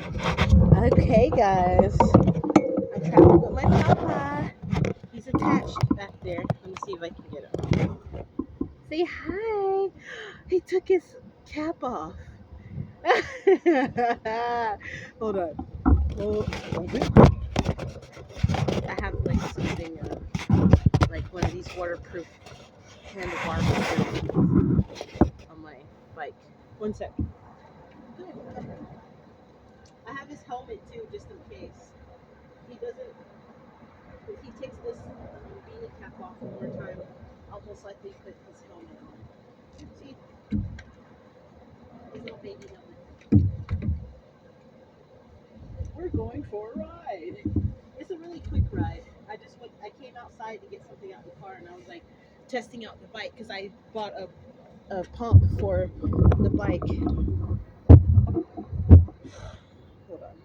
Okay, guys. I traveled with my papa. He's attached back there. Let me see if I can get him. Say hi. He took his cap off. Hold on. Hold it. I have like something, like one of these waterproof handlebar on my bike. One sec. I have his helmet too, just in case. He doesn't. If he takes this beanie cap off one more time, I'll most likely put his helmet on. See, his little baby helmet. We're going for a ride. It's a really quick ride. I came outside to get something out of the car, and I was like testing out the bike because I bought a pump for the bike. Hold on.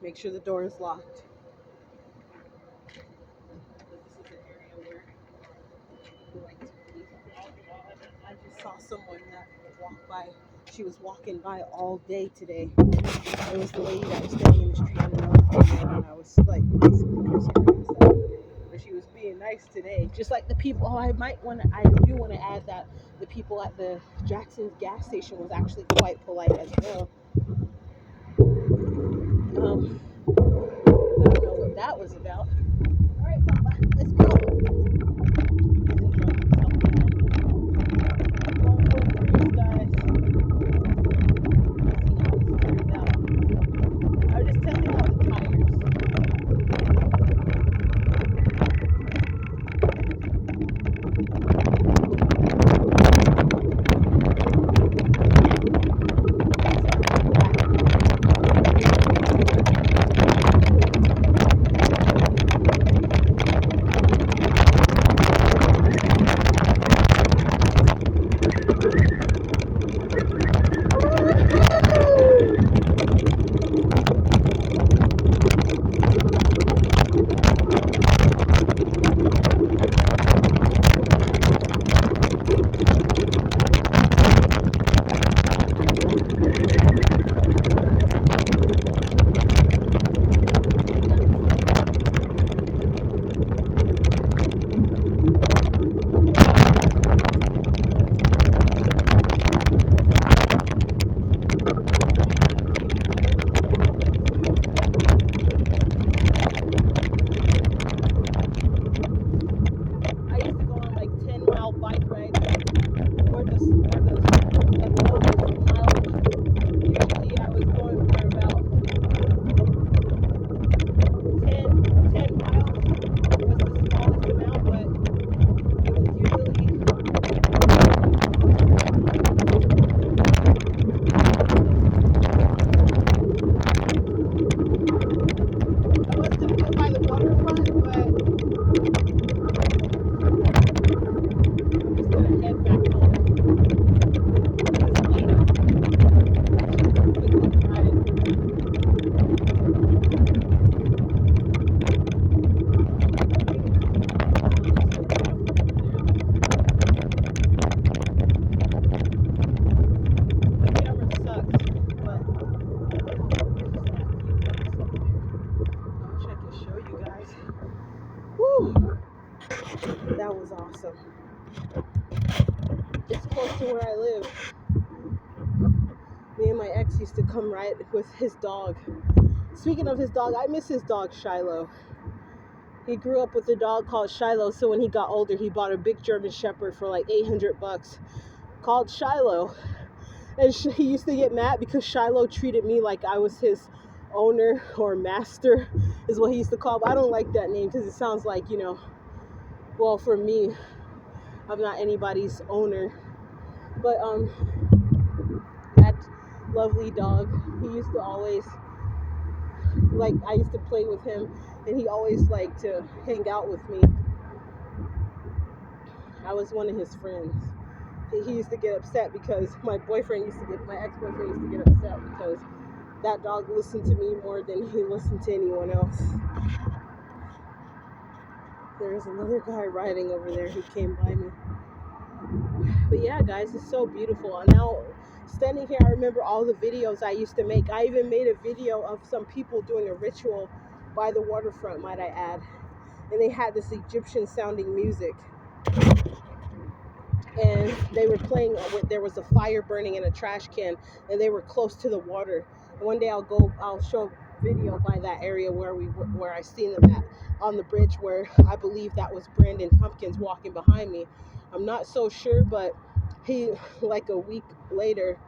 Make sure the door is locked. This is an area where we like to be. I just saw someone that walked by. She was walking by all day today. It was the lady that was standing in the street. I don't know if I know, and I was like basically cursing her ass out. But she was being nice today. Just like the people. Oh, I do want to add that the people at the Jackson's gas station was actually quite polite as well. I don't know what that was about. All right, Papa, let's go. I was just testing out the tires. I used to go on like 10-mile bike rides or the lowest mileage. Usually I was going for about 10 miles was the smallest amount, but it was usually I was gonna go by the waterfront, but I'm just gonna head back home. It's late. Just a quick ride. The camera sucks, but I wish I could show you guys. Woo! That was awesome. It's close to where I live. Me and my ex used to come ride with his dog. Speaking of his dog, I miss his dog Shiloh. He grew up with a dog called Shiloh, so when he got older, he bought a big German Shepherd for like $800 called Shiloh. And he used to get mad because Shiloh treated me like I was his owner or master, is what he used to call. But I don't like that name because it sounds like, well, for me, I'm not anybody's owner. But that lovely dog, he used to always, like, I used to play with him, and he always liked to hang out with me. I was one of his friends. He used to get upset because my ex-boyfriend used to get upset because that dog listened to me more than he listened to anyone else. There's another guy riding over there who came by me. But yeah, guys, it's so beautiful. And now standing here, I remember all the videos I used to make. I even made a video of some people doing a ritual by the waterfront, might I add. And they had this Egyptian sounding music. And they were playing, there was a fire burning in a trash can, and they were close to the water. And one day I'll show a video by that area where I seen them at, on the bridge, where I believe that was Brandon Pumpkins walking behind me. I'm not so sure, but he, like a week later,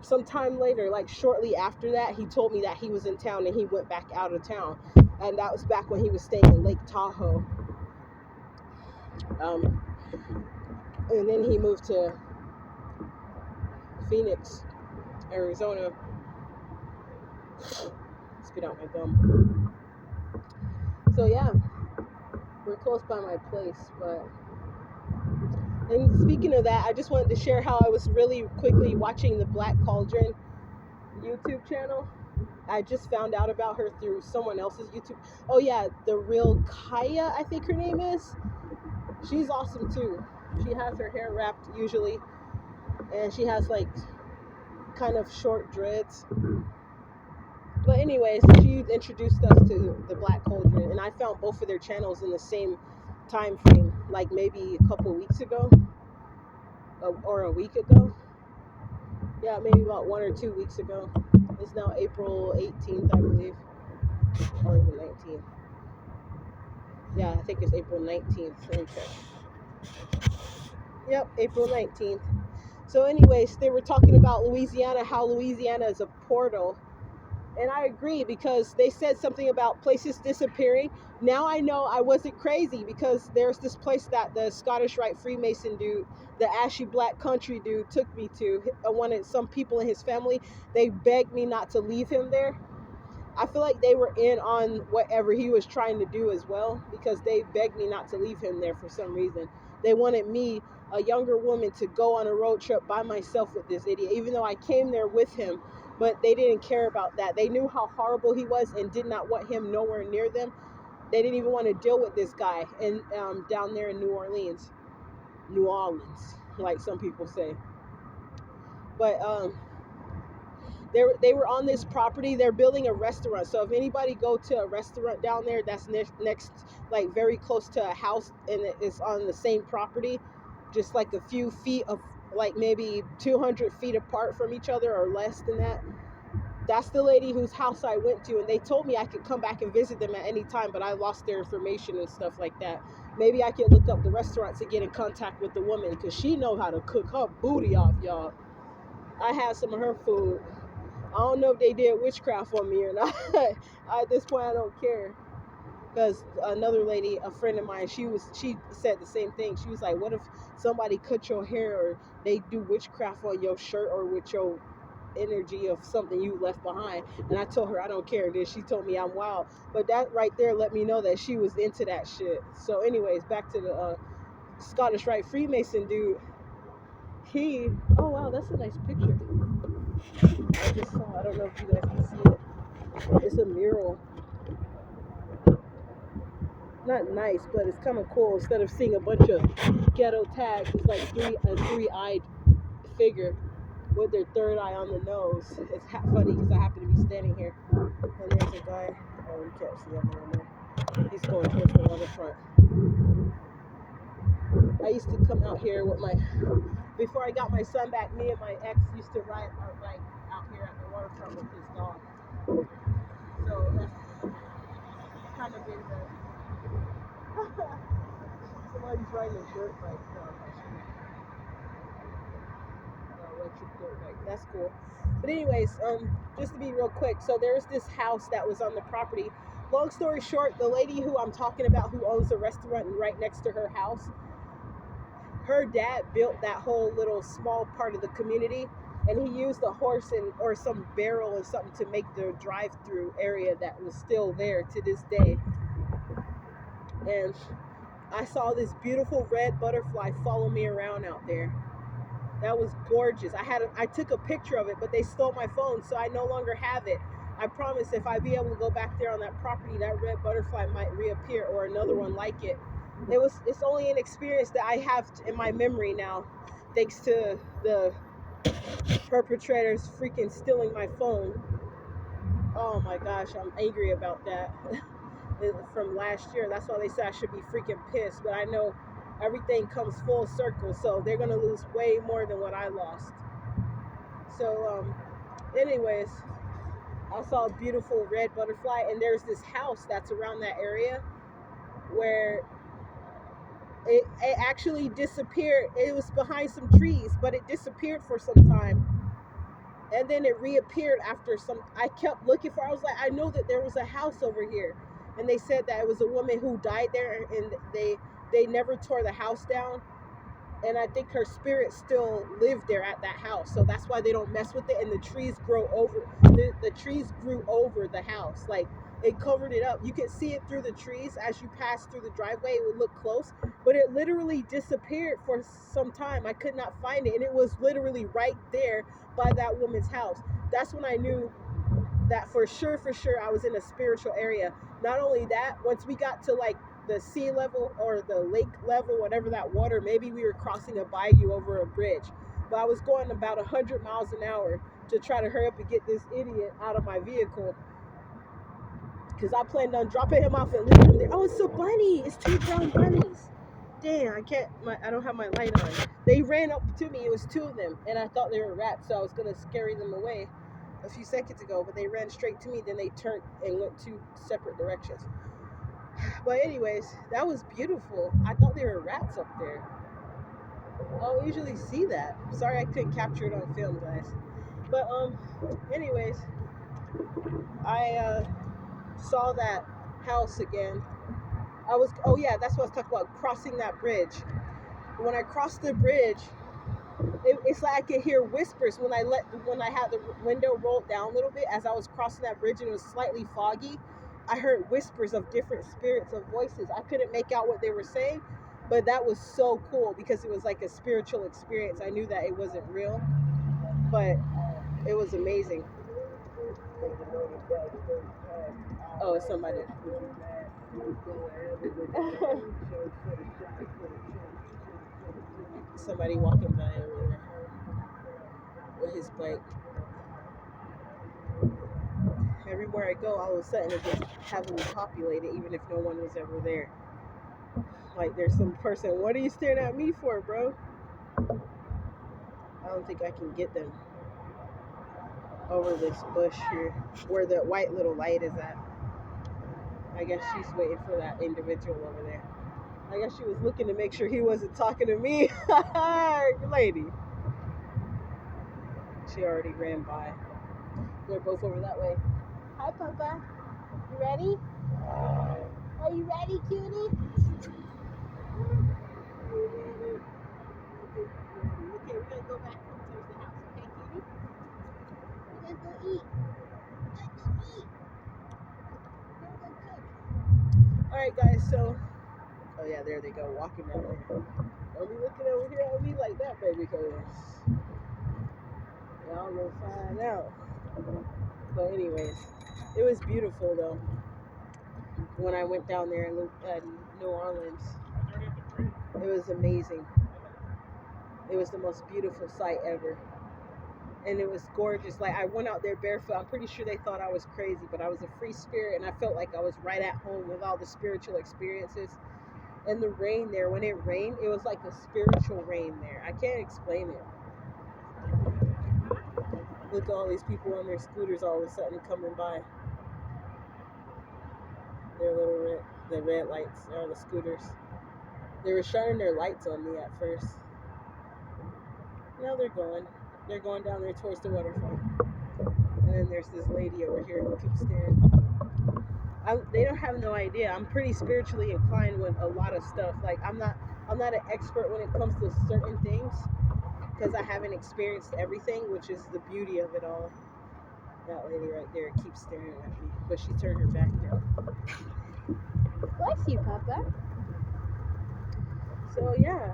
sometime later, like shortly after that, he told me that he was in town and he went back out of town. And that was back when he was staying in Lake Tahoe. And then he moved to Phoenix, Arizona. Spit out my gum. So yeah, we're close by my place. But, and speaking of that, I just wanted to share how I was really quickly watching the Black Cauldron YouTube channel. I just found out about her through someone else's YouTube. Oh yeah, the real Kaya, I think her name is. She's awesome too. She has her hair wrapped usually, and she has like kind of short dreads. But anyways, she introduced us to the Black Cauldron, and I found both of their channels in the same time frame, like maybe a couple weeks ago, or a week ago. Yeah, maybe about 1 or 2 weeks ago. It's now April 18th, I believe, or the 19th. Yeah, I think it's April 19th. Let me check. Yep, April 19th. So anyways, they were talking about Louisiana, how Louisiana is a portal. And I agree, because they said something about places disappearing. Now I know I wasn't crazy, because there's this place that the Scottish Rite Freemason dude, the ashy black country dude, took me to. I wanted some people in his family. They begged me not to leave him there. I feel like they were in on whatever he was trying to do as well, because they begged me not to leave him there for some reason. They wanted me, a younger woman, to go on a road trip by myself with this idiot, even though I came there with him. But they didn't care about that. They knew how horrible he was and did not want him nowhere near them. They didn't even want to deal with this guy down there in New Orleans, like some people say. But they were on this property. They're building a restaurant. So if anybody go to a restaurant down there that's next, like very close to a house, and it's on the same property, just like a few feet of, like maybe 200 feet apart from each other or less than that. That's the lady whose house I went to, and they told me I could come back and visit them at any time, but I lost their information and stuff like that. Maybe I could look up the restaurant to get in contact with the woman, because she knows how to cook her booty off, y'all. I had some of her food. I don't know if they did witchcraft on me or not. At this point, I don't care. Because another lady, a friend of mine, she said the same thing. She was like, what if somebody cut your hair, or they do witchcraft on your shirt, or with your energy of something you left behind? And I told her I don't care. Then she told me I'm wild. But that right there let me know that she was into that shit. So anyways, back to the Scottish Rite Freemason dude. Oh wow, that's a nice picture. I just saw, I don't know if you guys can see it. It's a mural. Not nice, but it's kind of cool. Instead of seeing a bunch of ghetto tags, it's like a three-eyed figure with their third eye on the nose. It's funny because I happen to be standing here, and there's a guy. Oh, you can't see him anymore. He's going towards the waterfront. I used to come out here with before I got my son back, me and my ex used to ride our bike out here at the waterfront with his dog. So that's kind of been somebody's riding a dirt bike down my street. Electric dirt bike. That's cool. But anyways, just to be real quick, so there's this house that was on the property. Long story short, the lady who I'm talking about, who owns the restaurant right next to her house, her dad built that whole little small part of the community, and he used a horse or some barrel or something to make the drive-through area that was still there to this day. And I saw this beautiful red butterfly follow me around out there. That was gorgeous. I took a picture of it, but they stole my phone, so I no longer have it. I promise if I be able to go back there on that property, that red butterfly might reappear, or another one like it. It's only an experience that I have in my memory now, thanks to the perpetrators freaking stealing my phone. Oh my gosh, I'm angry about that. From last year. That's why they said I should be freaking pissed. But I know everything comes full circle, so they're gonna lose way more than what I lost. So, anyways, I saw a beautiful red butterfly, and there's this house that's around that area where it actually disappeared. It was behind some trees, but it disappeared for some time. And then it reappeared after some. I kept looking for. I was like, I know that there was a house over here, and they said that it was a woman who died there, and they never tore the house down, and I think her spirit still lived there at that house. So that's why they don't mess with it. And the trees grow over. The trees grew over the house, like it covered it up. You could see it through the trees as you pass through the driveway. It would look close, but it literally disappeared for some time. I could not find it, and it was literally right there by that woman's house. That's when I knew that for sure I was in a spiritual area. Not only that, once we got to like the sea level or the lake level, whatever that water, maybe we were crossing a bayou over a bridge, but I was going about 100 miles an hour to try to hurry up and get this idiot out of my vehicle, because I planned on dropping him off and leaving him there. Oh, it's a bunny. It's 2 brown bunnies. Damn, I don't have my light on. They ran up to me. It was 2 of them, and I thought they were rats, so I was going to scare them away a few seconds ago, but they ran straight to me. Then they turned and went 2 separate directions. But anyways, that was beautiful. I thought they were rats up there. I don't usually see that. Sorry I couldn't capture it on film, guys. But anyways, I saw that house again. That's what I was talking about, crossing that bridge. When I crossed the bridge, it's like I could hear whispers when I had the window rolled down a little bit as I was crossing that bridge, and it was slightly foggy. I heard whispers of different spirits, of voices. I couldn't make out what they were saying, but that was so cool because it was like a spiritual experience. I knew that it wasn't real, but it was amazing. Oh, it's somebody. Somebody walking by over there with his bike. Everywhere I go, all of a sudden it gets heavily populated, even if no one was ever there. Like there's some person, what are you staring at me for, bro? I don't think I can get them over this bush here, where the white little light is at. I guess she's waiting for that individual over there. I guess she was looking to make sure he wasn't talking to me. Lady. She already ran by. They're both over that way. Hi, Papa. You ready? Are you ready, cutie? Okay, we're gonna go back towards the house, okay, cutie? We're gonna go eat. Alright, guys, so. Oh, yeah, there they go, walking down there. Don't be looking over here at me like that, baby, because y'all gonna find out. But, anyways, it was beautiful, though, when I went down there in New Orleans. It was amazing. It was the most beautiful sight ever. And it was gorgeous. Like, I went out there barefoot. I'm pretty sure they thought I was crazy, but I was a free spirit, and I felt like I was right at home with all the spiritual experiences. And the rain there, when it rained, it was like a spiritual rain there. I can't explain it. Look at all these people on their scooters all of a sudden coming by. Their little red lights on the scooters. They were shining their lights on me at first. Now they're going. They're going down there towards the waterfall. And then there's this lady over here who keeps staring. They don't have no idea. I'm pretty spiritually inclined with a lot of stuff. Like I'm not an expert when it comes to certain things because I haven't experienced everything, which is the beauty of it all. That lady right there keeps staring at me, but she turned her back now. Bless you, Papa. So yeah,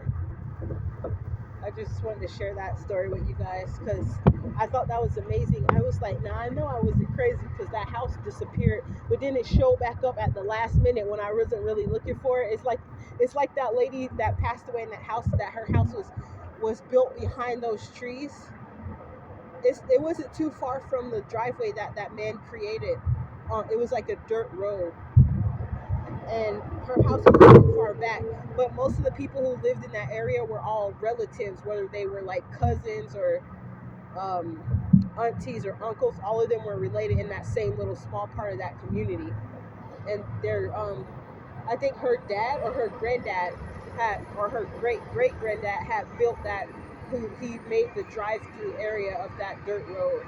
I just wanted to share that story with you guys because I thought that was amazing. I was like, now I know I wasn't crazy because that house disappeared, but then it showed back up at the last minute when I wasn't really looking for it. It's like that lady that passed away in that house, that her house was built behind those trees. it wasn't too far from the driveway that man created. It was like a dirt road, and her house was too far back. But most of the people who lived in that area were all relatives, whether they were like cousins or um, aunties or uncles. All of them were related in that same little small part of that community. And they're I think her dad or her granddad had, or her great great granddad had built that. Who he made the drive-through area of that dirt road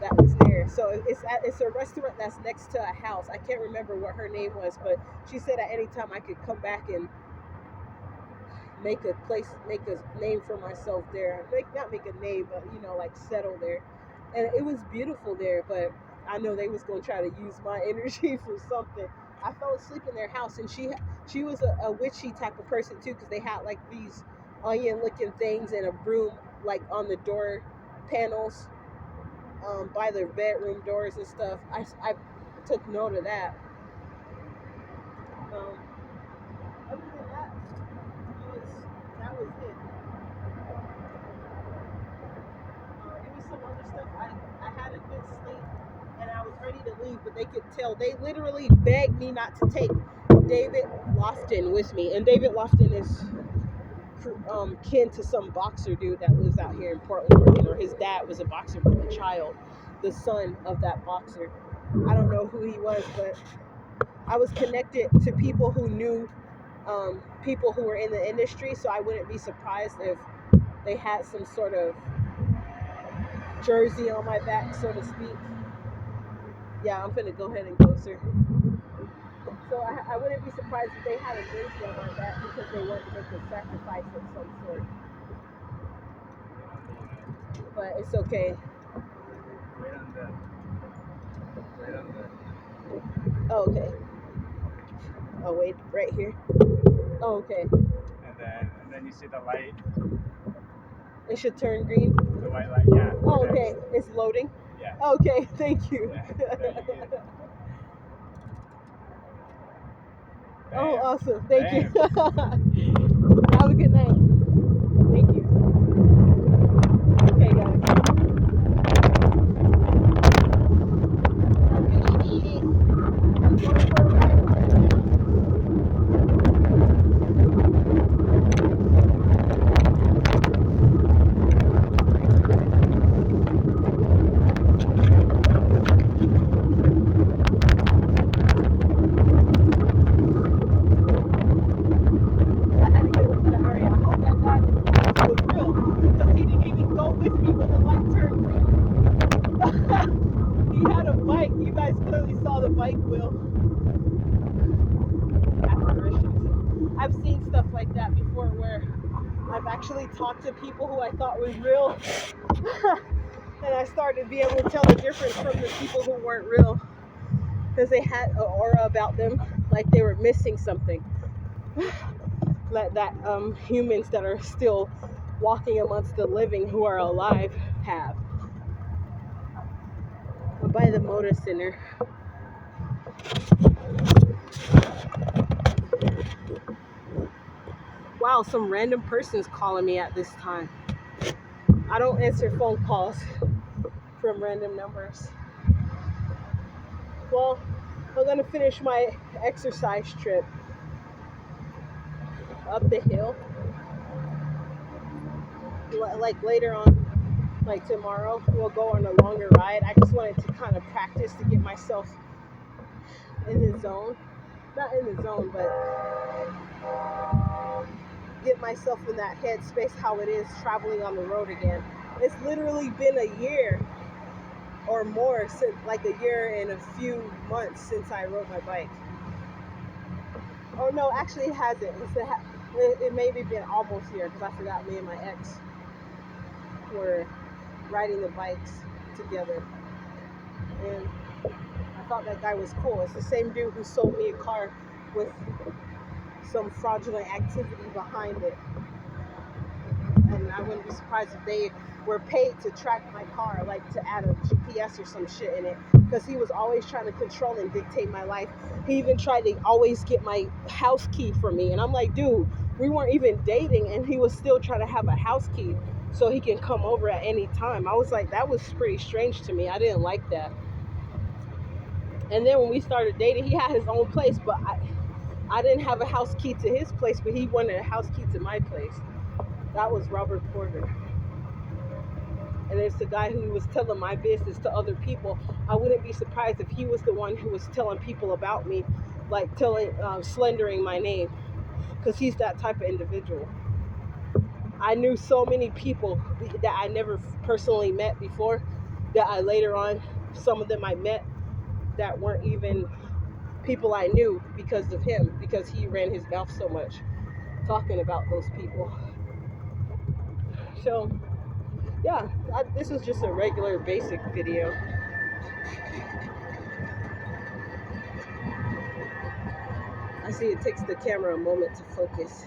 that was there. So it's a restaurant that's next to a house. I can't remember what her name was, but she said at any time I could come back and make a name for myself there. Not make a name, but like settle there. And it was beautiful there, but I know they was gonna try to use my energy for something. I fell asleep in their house, and she was a witchy type of person too, because they had like these onion looking things and a broom like on the door panels, by their bedroom doors and stuff. I took note of that. Um, Other than that, that was it. It was some other stuff. I had a good sleep and I was ready to leave, but they could tell. They literally begged me not to take David Lofton with me. And David Lofton is kin to some boxer dude that lives out here in Portland, Oregon, or his dad was a boxer from a child, the son of that boxer. I don't know who he was, but I was connected to people who knew people who were in the industry, so I wouldn't be surprised if they had some sort of jersey on my back, so to speak. Yeah, I'm gonna go ahead and go, sir. So I wouldn't be surprised if they had a jersey on my back because they wanted to make a sacrifice of some sort. But it's okay. Oh, okay. Oh, wait, right here. Oh, okay. And then you see the light. It should turn green. The white light, yeah. Oh, okay. It's loading. Yeah. Okay, thank you. Yeah, oh, awesome. Thank you. Have a good night. Thank you. Okay, guys. I'm going for a ride. Bike wheel. I've seen stuff like that before where I've actually talked to people who I thought was real and I started to be able to tell the difference from the people who weren't real because they had an aura about them, like they were missing something. Like that humans that are still walking amongst the living who are alive have. I'm by the motor center. Wow, some random person's calling me at this time. I don't answer phone calls from random numbers. Well, I'm gonna finish my exercise trip up the hill. Like later on, like tomorrow, we'll go on a longer ride. I just wanted to kind of practice to get myself in the zone. Not in the zone, but get myself in that headspace how it is traveling on the road again. It's literally been a year or more, since like a year and a few months since I rode my bike. Oh no, actually it hasn't. It maybe been almost here because I forgot me and my ex were riding the bikes together. And I thought that guy was cool. It's the same dude who sold me a car with some fraudulent activity behind it. And I wouldn't be surprised if they were paid to track my car, like to add a GPS or some shit in it, because he was always trying to control and dictate my life. He even tried to always get my house key from me, and I'm like, dude, we weren't even dating and he was still trying to have a house key. so he can come over at any time. I was like, that was pretty strange to me. I didn't like that. And then when we started dating, he had his own place, but I didn't have a house key to his place, but he wanted a house key to my place. That was Robert Porter. And it's the guy who was telling my business to other people. I wouldn't be surprised if he was the one who was telling people about me, like slandering my name, because he's that type of individual. I knew so many people that I never personally met before, that I later on, some of them I met that weren't even people I knew because of him, because he ran his mouth so much talking about those people. So yeah, this is just a regular basic video. I see it takes the camera a moment to focus.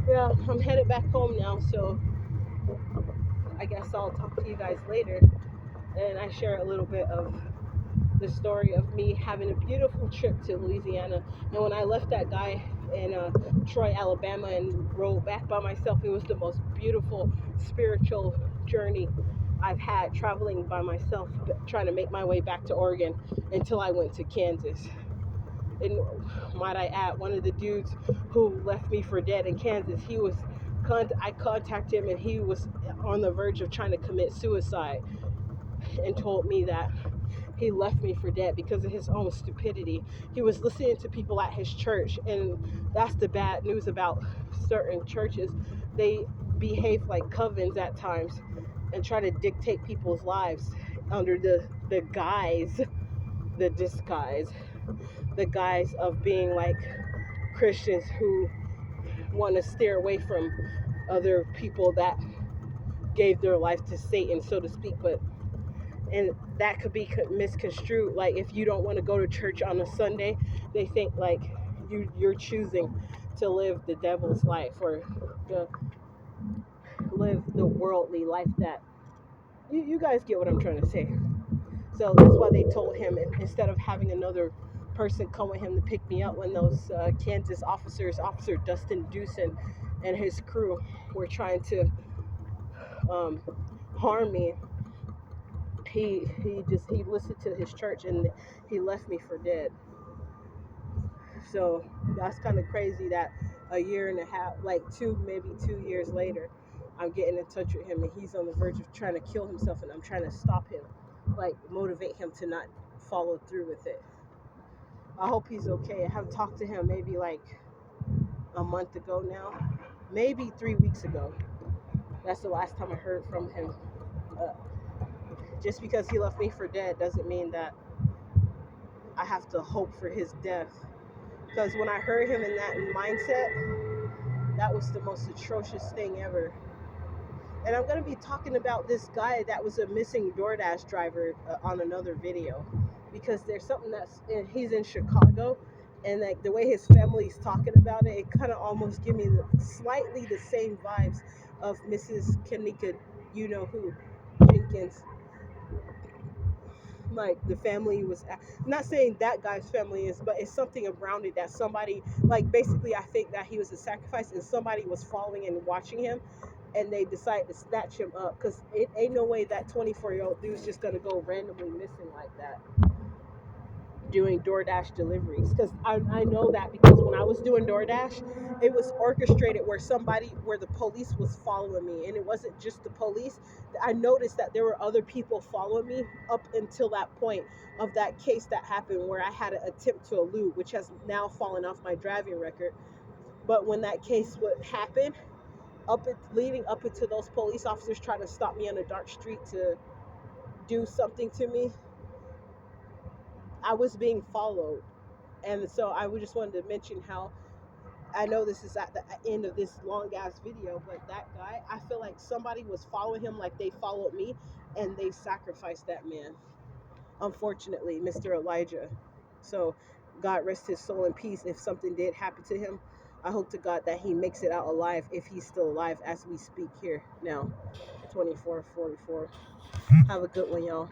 Yeah, I'm headed back home now, so I guess I'll talk to you guys later. And I share a little bit of the story of me having a beautiful trip to Louisiana. And when I left that guy in Troy, Alabama, and rode back by myself, it was the most beautiful spiritual journey I've had, traveling by myself, trying to make my way back to Oregon until I went to Kansas. And might I add, one of the dudes who left me for dead in Kansas, I contacted him, and he was on the verge of trying to commit suicide, and told me that he left me for dead because of his own stupidity. He was listening to people at his church, and that's the bad news about certain churches. They behave like covens at times and try to dictate people's lives under the guise, the disguise, the guise of being like Christians who want to steer away from other people that gave their life to Satan, so to speak. And that could be misconstrued. Like, if you don't want to go to church on a Sunday, they think like you're choosing to live the devil's life, or live the worldly life that you guys get what I'm trying to say. So that's why they told him, instead of having another person come with him to pick me up, when those Kansas officers, Officer Dustin Dewson and his crew, were trying to um, harm me, he listened to his church, and he left me for dead. So that's kind of crazy that a year and a half, like maybe 2 years later, I'm getting in touch with him, and he's on the verge of trying to kill himself, and I'm trying to stop him, like motivate him to not follow through with it. I hope he's okay. I have talked to him maybe like a month ago now, maybe 3 weeks ago. That's the last time I heard from him. Uh, just because he left me for dead doesn't mean that I have to hope for his death. Because when I heard him in that mindset, that was the most atrocious thing ever. And I'm going to be talking about this guy that was a missing DoorDash driver on another video. Because there's something he's in Chicago, and like the way his family's talking about it, it kind of almost give me slightly the same vibes of Mrs. Kanika, you know who, Jenkins. Like the family was, I'm not saying that guy's family is, but it's something around it that somebody, like, basically I think that he was a sacrifice, and somebody was following and watching him, and they decided to snatch him up, because it ain't no way that 24-year-old dude's just gonna go randomly missing like that doing DoorDash deliveries. Because I know that, because when I was doing DoorDash, it was orchestrated where the police was following me, and it wasn't just the police. I noticed that there were other people following me up until that point of that case that happened where I had an attempt to elude, which has now fallen off my driving record. But when that case would happen, leading up into those police officers trying to stop me on a dark street to do something to me, I was being followed. And so I just wanted to mention how, I know this is at the end of this long ass video, but that guy, I feel like somebody was following him like they followed me, and they sacrificed that man. Unfortunately, Mr. Elijah. So God rest his soul in peace. If something did happen to him, I hope to God that he makes it out alive, if he's still alive as we speak here now. 24:44. Have a good one, y'all.